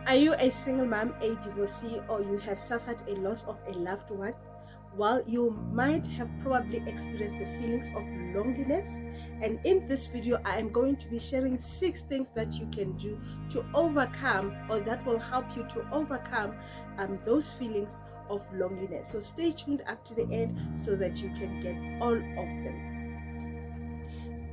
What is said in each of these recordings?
Are you a single mom, a divorcee, or you have suffered a loss of a loved one? Well, you might have probably experienced the feelings of loneliness. And in this video, I am going to be sharing 6 things that you can do to overcome, or that will help you to overcome those feelings of loneliness. So stay tuned up to the end so that you can get all of them.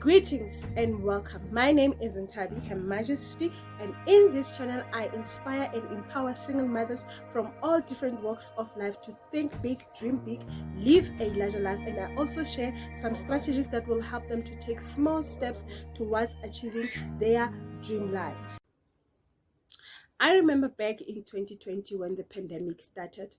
Greetings and welcome. My name is Ntabi, Her Majesty, and in this channel I inspire and empower single mothers from all different walks of life to think big, dream big, live a larger life, and I also share some strategies that will help them to take small steps towards achieving their dream life. I remember back in 2020 when the pandemic started.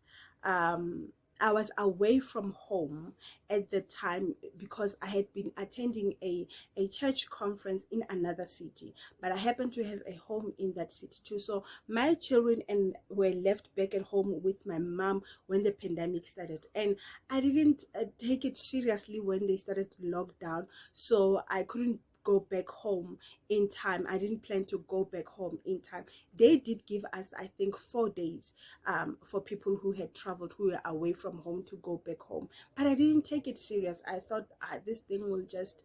I was away from home at the time because I had been attending a church conference in another city, but I happened to have a home in that city too. So my children were left back at home with my mom when the pandemic started, and I didn't take it seriously when they started lockdown, so I couldn't go back home in time. I didn't plan to go back home in time. They did give us, I think, 4 days for people who had traveled, who were away from home, to go back home. But I didn't take it serious. I thought this thing will just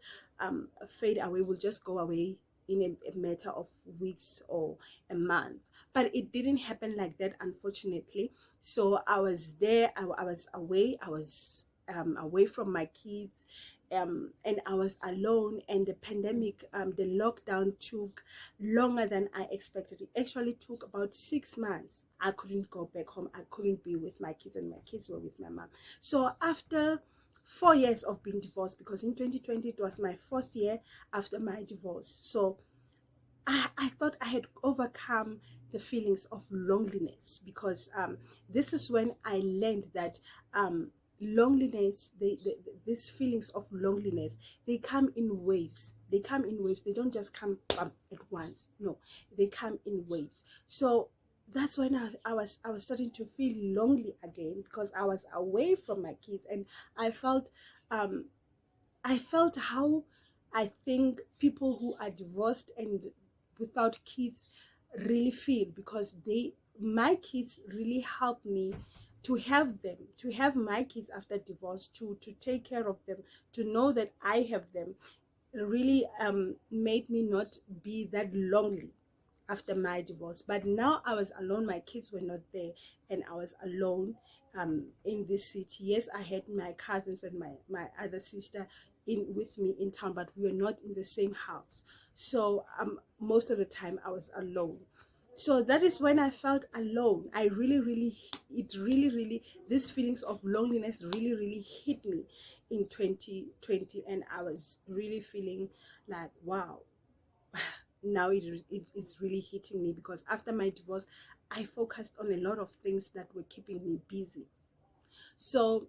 fade away, will just go away in a matter of weeks or a month. But it didn't happen like that, unfortunately. So I was there, I was away, I was away from my kids, and I was alone, and the pandemic, the lockdown took longer than I expected. It actually took about 6 months. I couldn't go back home. I couldn't be with my kids, and my kids were with my mom. So after 4 years of being divorced, because in 2020 it was my 4th year after my divorce, so I thought I had overcome the feelings of loneliness, because this is when I learned that loneliness, these feelings of loneliness, they come in waves. They come in waves. They don't just come at once. No, they come in waves. So that's when I was starting to feel lonely again, because I was away from my kids, and I felt how I think people who are divorced and without kids really feel, because my kids really helped me to have my kids after divorce, to take care of them, to know that I have them, really made me not be that lonely after my divorce. But now I was alone, my kids were not there, and I was alone in this city. Yes, I had my cousins and my other sister in with me in town, but we were not in the same house. So most of the time I was alone. So that is when I felt alone. I really, these feelings of loneliness really hit me in 2020, and I was really feeling like, wow, now it's really hitting me, because after my divorce I focused on a lot of things that were keeping me busy. So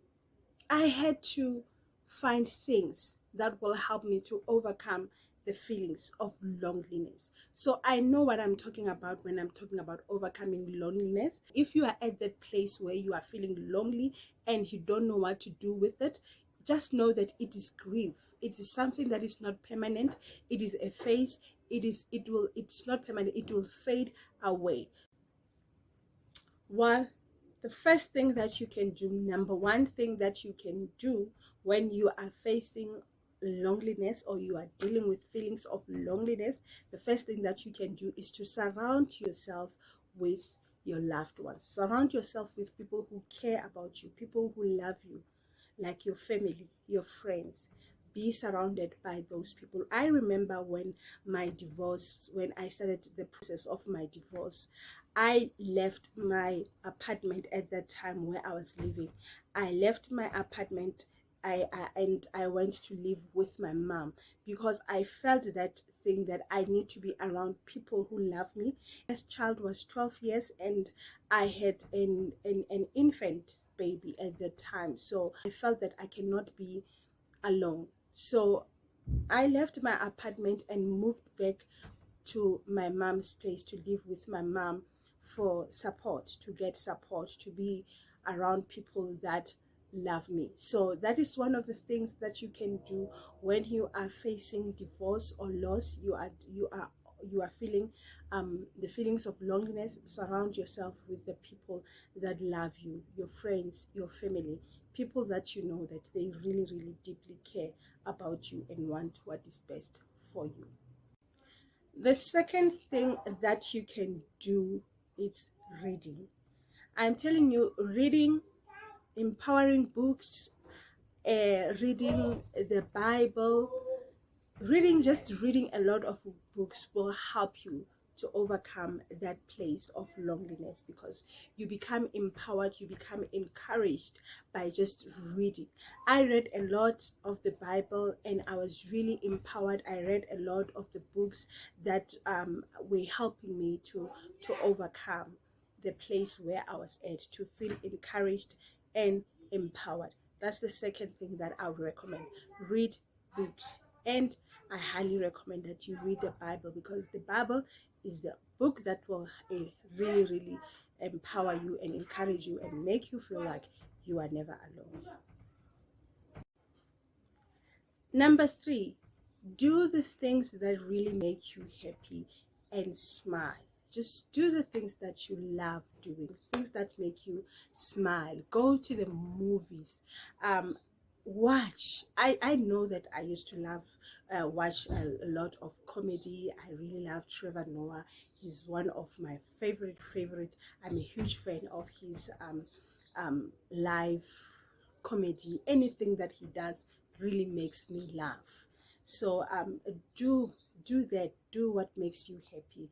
I had to find things that will help me to overcome the feelings of loneliness. So I know what I'm talking about when I'm talking about overcoming loneliness. If you are at that place where you are feeling lonely and you don't know what to do with it, just know that it is grief. It is something that is not permanent. It is a phase. It's not permanent. It will fade away. Well, the first thing that you can do, number one thing that you can do when you are facing loneliness, or you are dealing with feelings of loneliness, the first thing that you can do is to surround yourself with your loved ones. Surround yourself with people who care about you, people who love you, like your family, your friends. Be surrounded by those people. I remember when I started the process of my divorce, I left my apartment at that time where I was living. I left my apartment, and I went to live with my mom, because I felt that thing that I need to be around people who love me. This child was 12 years, and I had an infant baby at that time, so I felt that I cannot be alone. So I left my apartment and moved back to my mom's place to live with my mom, for support, to get support, to be around people that love me. So that is one of the things that you can do when you are facing divorce or loss. You are you are feeling the feelings of loneliness, surround yourself with the people that love you, your friends, your family, people that you know that they really, really deeply care about you and want what is best for you. The second thing that you can do is reading. I'm telling you, reading empowering books, reading the Bible, just reading a lot of books will help you to overcome that place of loneliness, because you become empowered, you become encouraged by just reading. I read a lot of the Bible and I was really empowered. I read a lot of the books that were helping me to overcome the place where I was at, to feel encouraged and empowered. That's the second thing that I would recommend. Read books. And I highly recommend that you read the Bible, because the Bible is the book that will really, really empower you and encourage you and make you feel like you are never alone. Number 3, do the things that really make you happy and smile. Just do the things that you love doing, things that make you smile. Go to the movies. Watch. I know that I used to love watch a lot of comedy. I really love Trevor Noah. He's one of my favorite. I'm a huge fan of his live comedy. Anything that he does really makes me laugh. So do that. Do what makes you happy.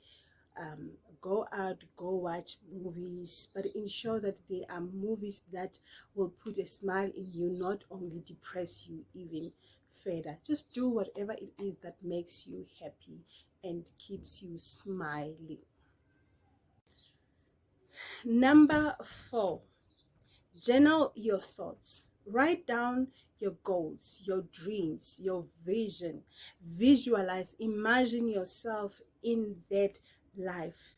Go out, go watch movies, but ensure that they are movies that will put a smile in you, not only depress you even further. Just do whatever it is that makes you happy and keeps you smiling. Number 4, journal your thoughts. Write down your goals, your dreams, your vision. Visualize, imagine yourself in that life.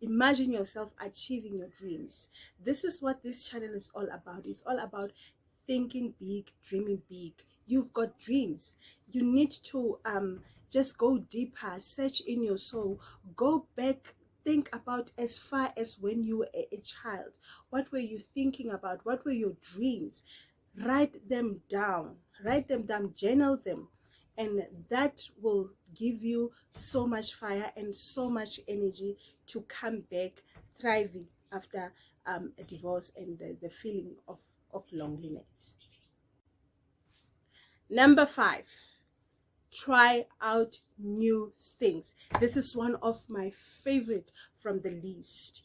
Imagine yourself achieving your dreams. This is what this channel is all about. It's all about thinking big, dreaming big. You've got dreams. You need to just go deeper, search in your soul, go back, think about as far as when you were a child. What were you thinking about? What were your dreams? Write them down, journal them, and that will give you so much fire and so much energy to come back thriving after a divorce and the feeling of loneliness. Number 5, try out new things. This is one of my favorite from the list.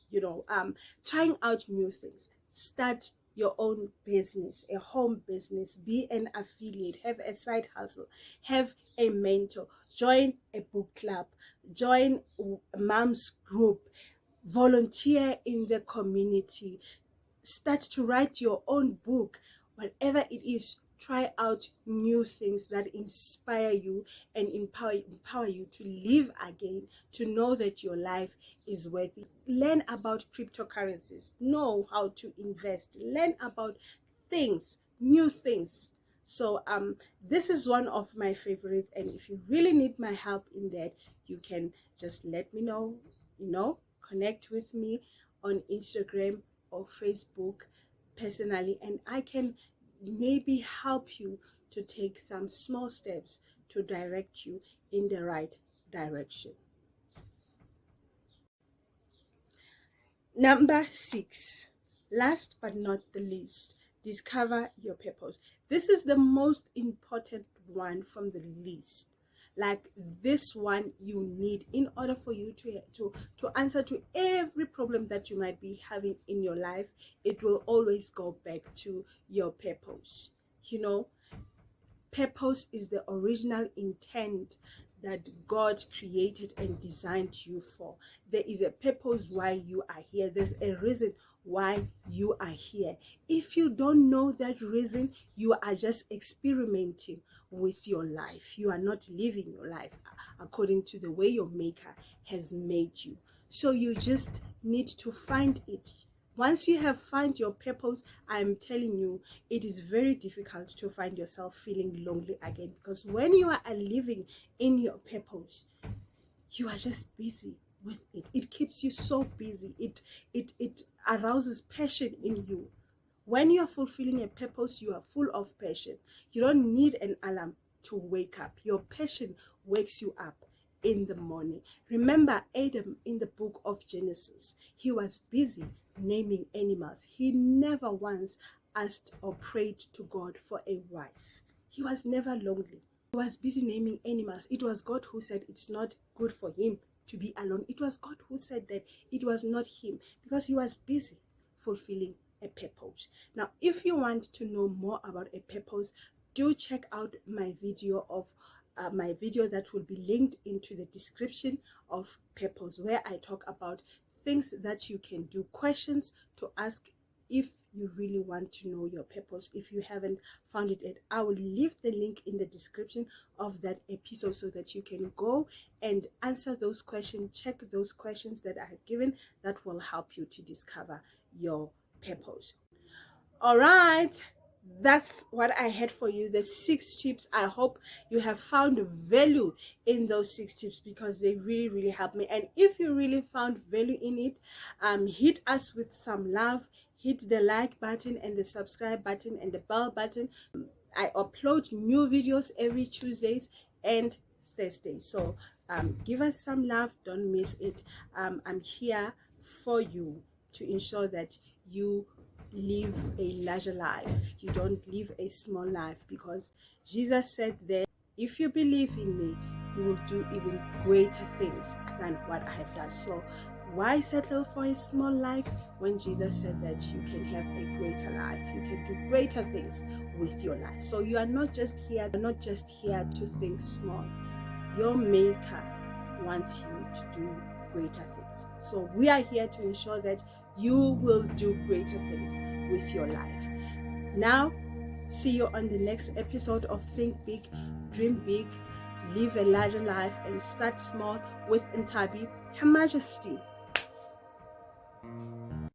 Trying out new things. Start your own business, a home business, be an affiliate, have a side hustle, have a mentor, join a book club, join a mom's group, volunteer in the community, start to write your own book. Whatever it is, try out new things that inspire you and empower you to live again, to know that your life is worth it. Learn about cryptocurrencies, know how to invest, learn about things, new things. So this is one of my favorites, and if you really need my help in that, you can just let me know, connect with me on Instagram or Facebook personally, and I can maybe help you to take some small steps to direct you in the right direction. Number 6, last but not the least, discover your purpose. This is the most important one from the list. Like, this one you need in order for you to answer to every problem that you might be having in your life. It will always go back to your purpose. Purpose is the original intent that God created and designed you for. There is a purpose why you are here. There's a reason why you are here. If you don't know that reason, you are just experimenting with your life. You are not living your life according to the way your maker has made you. So you just need to find it. Once you have found your purpose, I'm telling you, it is very difficult to find yourself feeling lonely again, because when you are living in your purpose, You are just busy with it. It keeps you so busy. It arouses passion in you. When you are fulfilling a purpose, you are full of passion. You don't need an alarm to wake up. Your passion wakes you up in the morning. Remember Adam in the book of Genesis. He was busy naming animals. He never once asked or prayed to God for a wife. He was never lonely. He was busy naming animals. It was God who said it's not good for him to be alone. It was God who said that. It was not him, because he was busy fulfilling a purpose. Now, if you want to know more about a purpose, do check out my video that will be linked into the description of purpose, where I talk about things that you can do, questions to ask if you really want to know your purpose. If you haven't found it yet, I will leave the link in the description of that episode so that you can go and answer those questions, check those questions that I have given that will help you to discover your purpose. All right, that's what I had for you, the 6 tips. I hope you have found value in those 6 tips, because they really helped me. And if you really found value in it, hit us with some love. Hit the like button and the subscribe button and the bell button. I upload new videos every Tuesdays and Thursdays, so give us some love. Don't miss it. I'm here for you to ensure that you live a larger life. You don't live a small life, because Jesus said that if you believe in me, you will do even greater things than what I have done. So why settle for a small life when Jesus said that you can have a greater life? You can do greater things with your life. So you are not just here to think small. Your maker wants you to do greater things. So we are here to ensure that you will do greater things with your life. Now, see you on the next episode of Think Big, Dream Big, Live a Larger Life, and Start Small with Ntabi, Her Majesty.